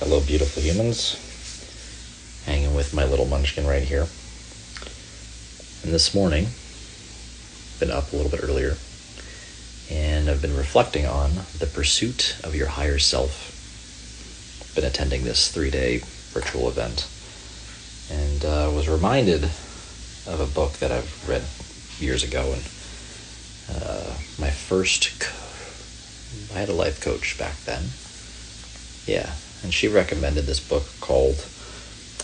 Hello, beautiful humans. Hanging with my little munchkin right here. And this morning, been up a little bit earlier, and I've been reflecting on the pursuit of your higher self. Been attending this 3-day virtual event, and was reminded of a book that I've read years ago. And I had a life coach back then. Yeah, and she recommended this book called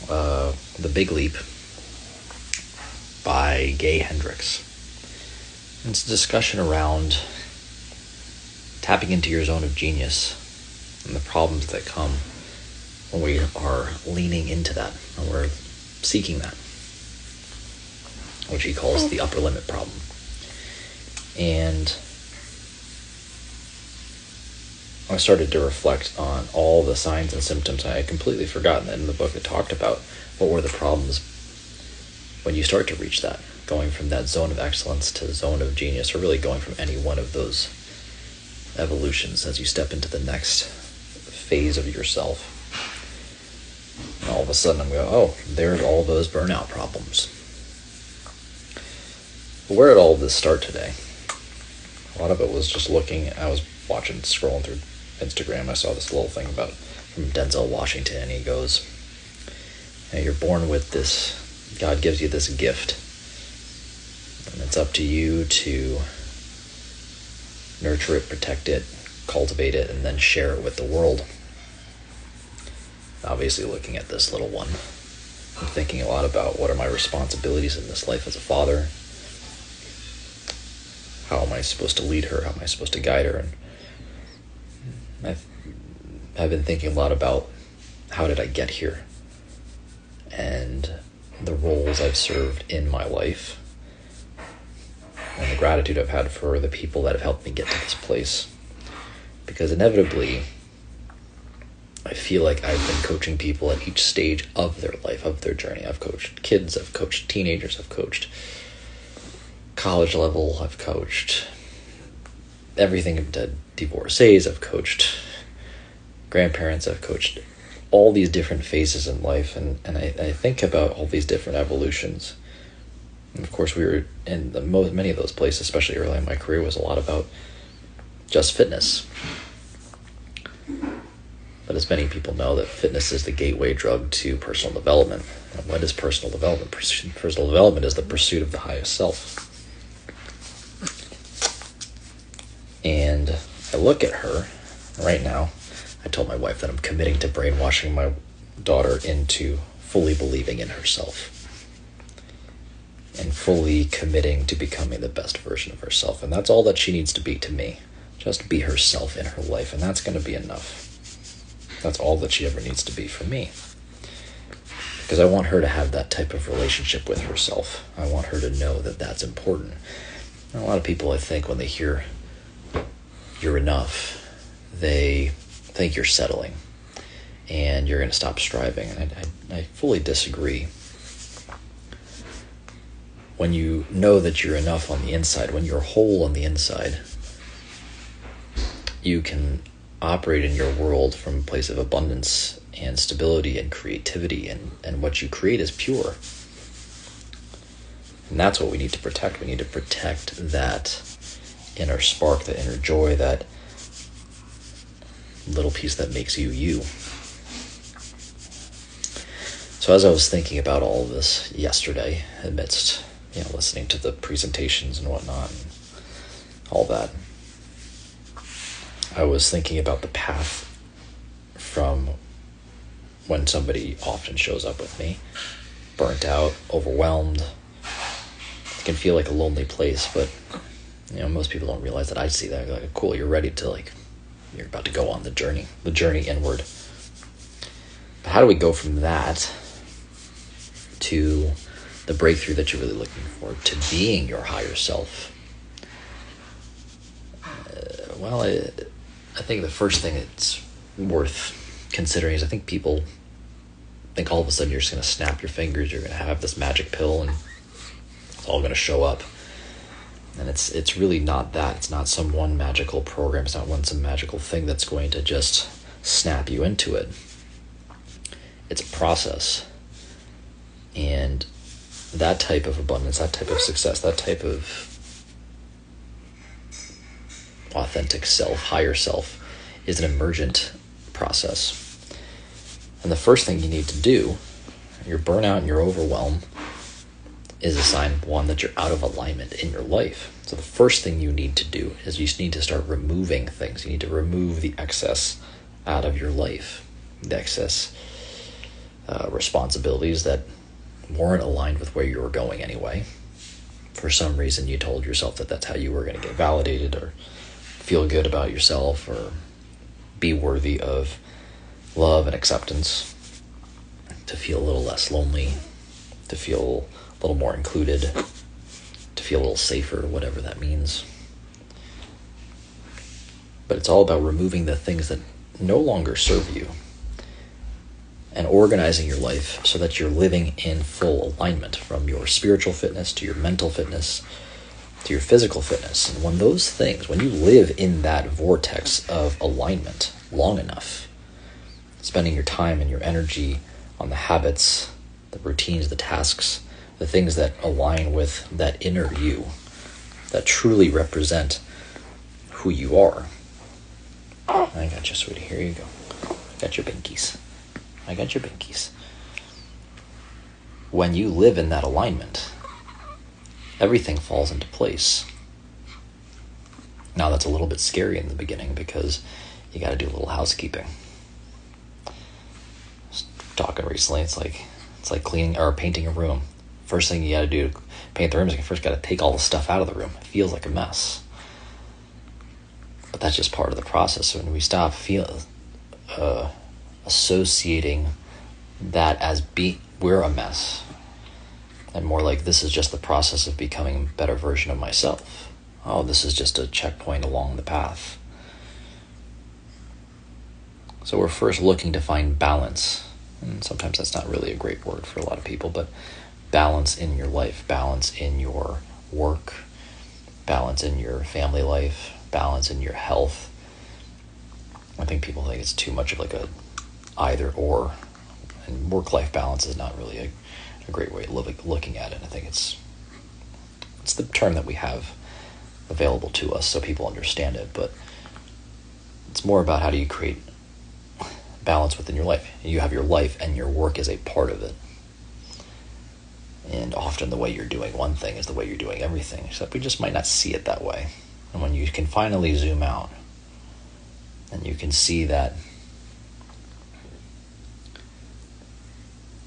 The Big Leap by Gay Hendricks. And it's a discussion around tapping into your zone of genius and the problems that come when we are leaning into that, when we're seeking that, which he calls the upper limit problem. And I started to reflect on all the signs and symptoms. I had completely forgotten that in the book it talked about what were the problems when you start to reach that, going from that zone of excellence to the zone of genius, or really going from any one of those evolutions as you step into the next phase of yourself. And all of a sudden I'm going, oh, there's all those burnout problems. But where did all of this start today? A lot of it was just I was scrolling through Instagram. I saw this little thing from Denzel Washington, and he goes, you're born with this, God gives you this gift, and it's up to you to nurture it, protect it, cultivate it, and then share it with the world. Obviously looking at this little one, I'm thinking a lot about what are my responsibilities in this life as a father. How am I supposed to lead her? How am I supposed to guide her? And I've been thinking a lot about how did I get here, and the roles I've served in my life, and the gratitude I've had for the people that have helped me get to this place. Because inevitably, I feel like I've been coaching people at each stage of their life, of their journey. I've coached kids, I've coached teenagers, I've coached college level, I've coached everything to divorcees, I've coached grandparents, I've coached all these different phases in life, and I think about all these different evolutions. And of course, we were in many of those places, especially early in my career, was a lot about just fitness. But as many people know, that fitness is the gateway drug to personal development. And what is personal development? Personal development is the pursuit of the highest self. And I look at her right now. I told my wife that I'm committing to brainwashing my daughter into fully believing in herself and fully committing to becoming the best version of herself. And that's all that she needs to be to me. Just be herself in her life, and that's going to be enough. That's all that she ever needs to be for me. Because I want her to have that type of relationship with herself. I want her to know that that's important. And a lot of people, I think, when they hear you're enough, they think you're settling and you're going to stop striving. And I fully disagree. When you know that you're enough on the inside, when you're whole on the inside, you can operate in your world from a place of abundance and stability and creativity, and what you create is pure. And that's what we need to protect. We need to protect that inner spark, that inner joy, that little piece that makes you you. So as I was thinking about all of this yesterday, amidst listening to the presentations and whatnot, and all that, I was thinking about the path from when somebody often shows up with me, burnt out, overwhelmed. It can feel like a lonely place, but most people don't realize that I see that. They're like, cool, you're ready to you're about to go on the journey inward. But how do we go from that to the breakthrough that you're really looking for, to being your higher self? I think the first thing it's worth considering is I think people think all of a sudden you're just going to snap your fingers, you're going to have this magic pill, and it's all going to show up. And it's really not that. It's not some one magical program. It's not some magical thing that's going to just snap you into it. it's a process. And that type of abundance, that type of success, that type of authentic self, higher self, is an emergent process. And the first thing you need to do, your burnout and your overwhelm, is a sign, one, that you're out of alignment in your life. So the first thing you need to do is you just need to start removing things. You need to remove the excess out of your life, the excess responsibilities that weren't aligned with where you were going anyway. For some reason, you told yourself that that's how you were going to get validated or feel good about yourself or be worthy of love and acceptance, to feel a little less lonely, to feel a little more included, to feel a little safer, whatever that means. But it's all about removing the things that no longer serve you and organizing your life so that you're living in full alignment, from your spiritual fitness to your mental fitness to your physical fitness. And when you live in that vortex of alignment long enough, spending your time and your energy on the habits, the routines, the tasks, the things that align with that inner you, that truly represent who you are. I got you, sweetie. Here you go. I got your binkies. When you live in that alignment, everything falls into place. Now, that's a little bit scary in the beginning because you got to do a little housekeeping. Just talking recently, it's like cleaning or painting a room. First thing you got to do to paint the room is you first got to take all the stuff out of the room. It feels like a mess, but that's just part of the process. So when we stop associating that as we're a mess, and more like this is just the process of becoming a better version of myself. Oh, this is just a checkpoint along the path. So we're first looking to find balance. And sometimes that's not really a great word for a lot of people, but balance in your life, balance in your work, balance in your family life, balance in your health. I think people think it's too much of like a either or, and work-life balance is not really a great way of looking at it. I think it's the term that we have available to us so people understand it, but it's more about how do you create balance within your life. You have your life and your work is a part of it. And often the way you're doing one thing is the way you're doing everything, except we just might not see it that way. And when you can finally zoom out and you can see that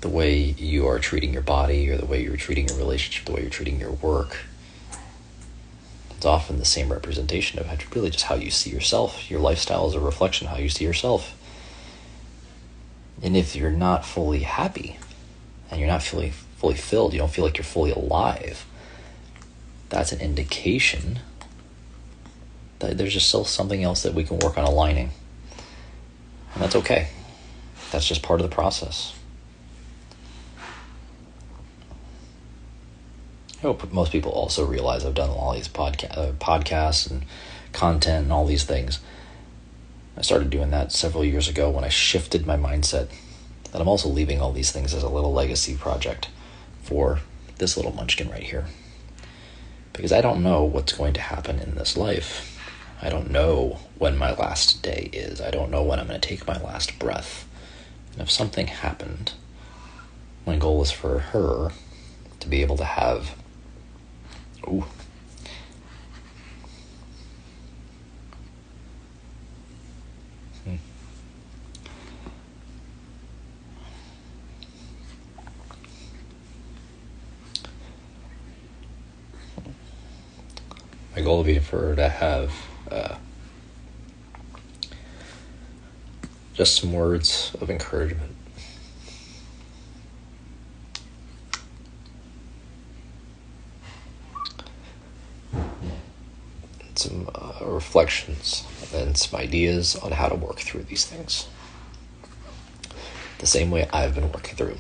the way you are treating your body or the way you're treating your relationship, the way you're treating your work, it's often the same representation of really just how you see yourself. Your lifestyle is a reflection of how you see yourself. And if you're not fully happy and you're not fully filled, you don't feel like you're fully alive, that's an indication that there's just still something else that we can work on aligning. And that's okay. That's just part of the process. I hope most people also realize I've done all these podcasts and content and all these things. I started doing that several years ago when I shifted my mindset that I'm also leaving all these things as a little legacy project for this little munchkin right here. Because I don't know what's going to happen in this life. I don't know when my last day is. I don't know when I'm going to take my last breath. And if something happened, my goal is for her to be able to have my goal would be for her to have just some words of encouragement. Some reflections and some ideas on how to work through these things the same way I've been working through.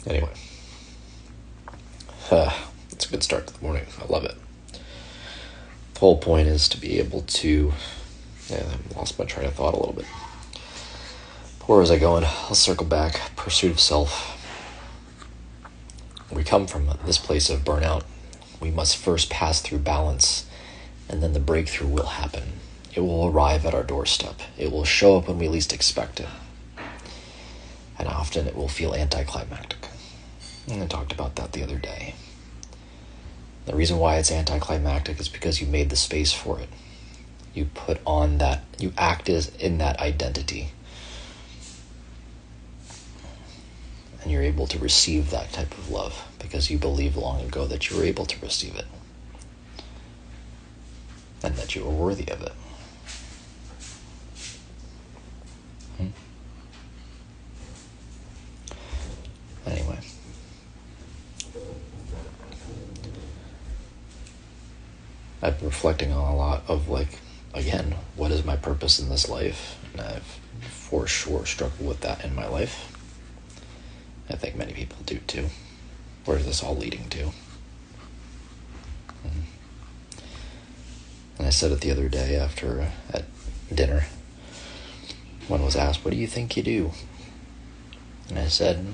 Anyway, It's a good start to the morning. I love it. The whole point is to be able to... Yeah, I lost my train of thought a little bit. Where was I going? I'll circle back. Pursuit of self. We come from this place of burnout. We must first pass through balance, and then the breakthrough will happen. It will arrive at our doorstep. It will show up when we least expect it. And often it will feel anticlimactic. And I talked about that the other day. The reason why it's anticlimactic is because you made the space for it. You put on that, you act as in that identity. And you're able to receive that type of love because you believed long ago that you were able to receive it. And that you were worthy of it. Anyway. I've been reflecting on a lot of again, what is my purpose in this life? And I've for sure struggled with that in my life. I think many people do too. Where is this all leading to? And I said it the other day at dinner. One was asked, what do you think you do? And I said,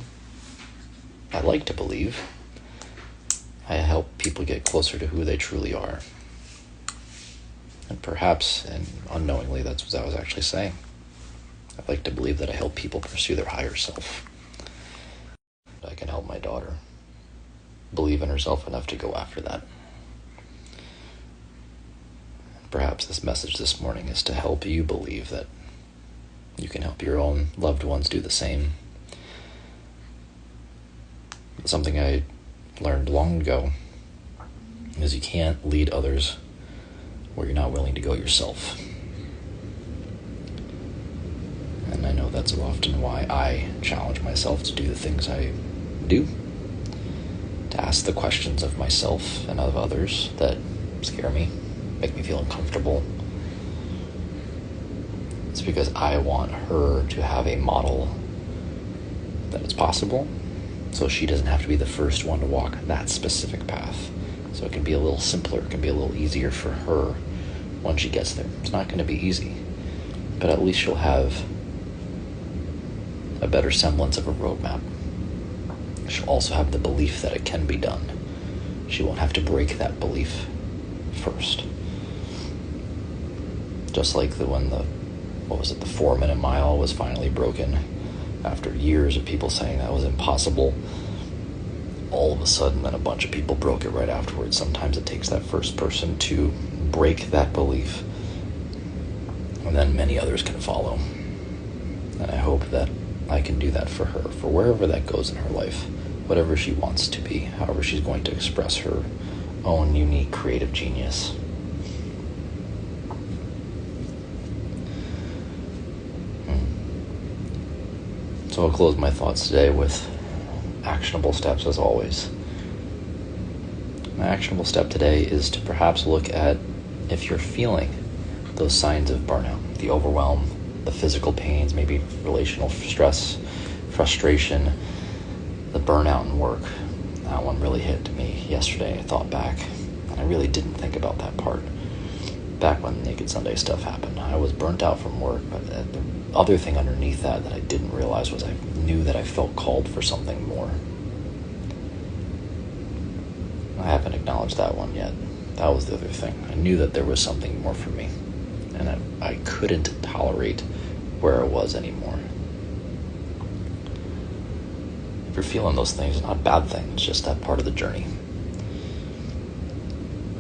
I like to believe I help people get closer to who they truly are. And perhaps, and unknowingly, that's what I was actually saying. I like to believe that I help people pursue their higher self. I can help my daughter believe in herself enough to go after that. Perhaps this message this morning is to help you believe that you can help your own loved ones do the same. Something I learned long ago is you can't lead others where you're not willing to go yourself. And I know that's often why I challenge myself to do the things I do, to ask the questions of myself and of others that scare me, make me feel uncomfortable. It's because I want her to have a model that it's possible, so she doesn't have to be the first one to walk that specific path. So it can be a little simpler, it can be a little easier for her when she gets there. It's not going to be easy, but at least she'll have a better semblance of a roadmap. She'll also have the belief that it can be done. She won't have to break that belief first. Just like when the 4-minute mile was finally broken after years of people saying that was impossible. All of a sudden, then a bunch of people broke it right afterwards. Sometimes it takes that first person to break that belief, and then many others can follow. And I hope that I can do that for her, for wherever that goes in her life, whatever she wants to be, however she's going to express her own unique creative genius. So I'll close my thoughts today with actionable steps as always. My actionable step today is to perhaps look at if you're feeling those signs of burnout, the overwhelm, the physical pains, maybe relational stress, frustration, the burnout in work. That one really hit me yesterday. I thought back, and I really didn't think about that part. Back when Naked Sunday stuff happened, I was burnt out from work, but the other thing underneath that I didn't realize was I knew that I felt called for something more. I haven't acknowledged that one yet. That was the other thing. I knew that there was something more for me, and I couldn't tolerate where I was anymore. If you're feeling those things, it's not a bad thing. It's just that part of the journey.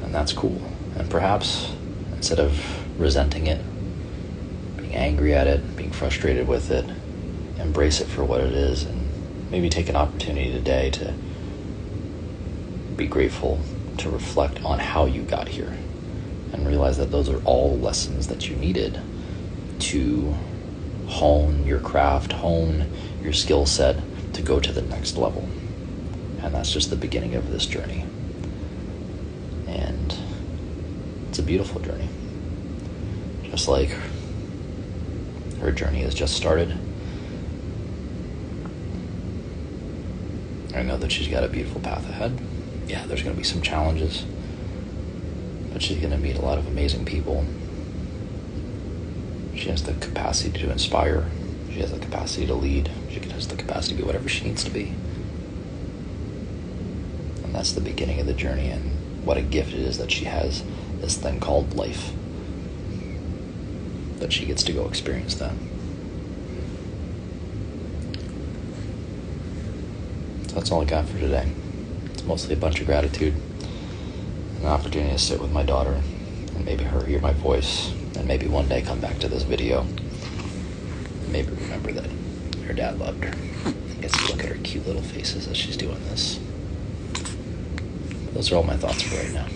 And that's cool. And perhaps instead of resenting it, being angry at it, being frustrated with it, embrace it for what it is, and maybe take an opportunity today to be grateful, to reflect on how you got here, and realize that those are all lessons that you needed to hone your craft, hone your skill set to go to the next level. And that's just the beginning of this journey. And it's a beautiful journey. Just like her journey has just started. I know that she's got a beautiful path ahead. yeah, there's going to be some challenges, but she's going to meet a lot of amazing people. She has the capacity to inspire. She has the capacity to lead. She has the capacity to be whatever she needs to be. And that's the beginning of the journey, and what a gift it is that she has this thing called life, that she gets to go experience that. So that's all I got for today. It's mostly a bunch of gratitude, an opportunity to sit with my daughter and maybe her hear my voice, and maybe one day come back to this video and maybe remember that her dad loved her. Gets to look at her cute little faces as she's doing this. Those are all my thoughts for right now.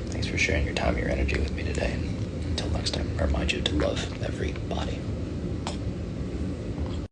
Thanks for sharing your time, your energy with me today. And until next time, I remind you to love everybody.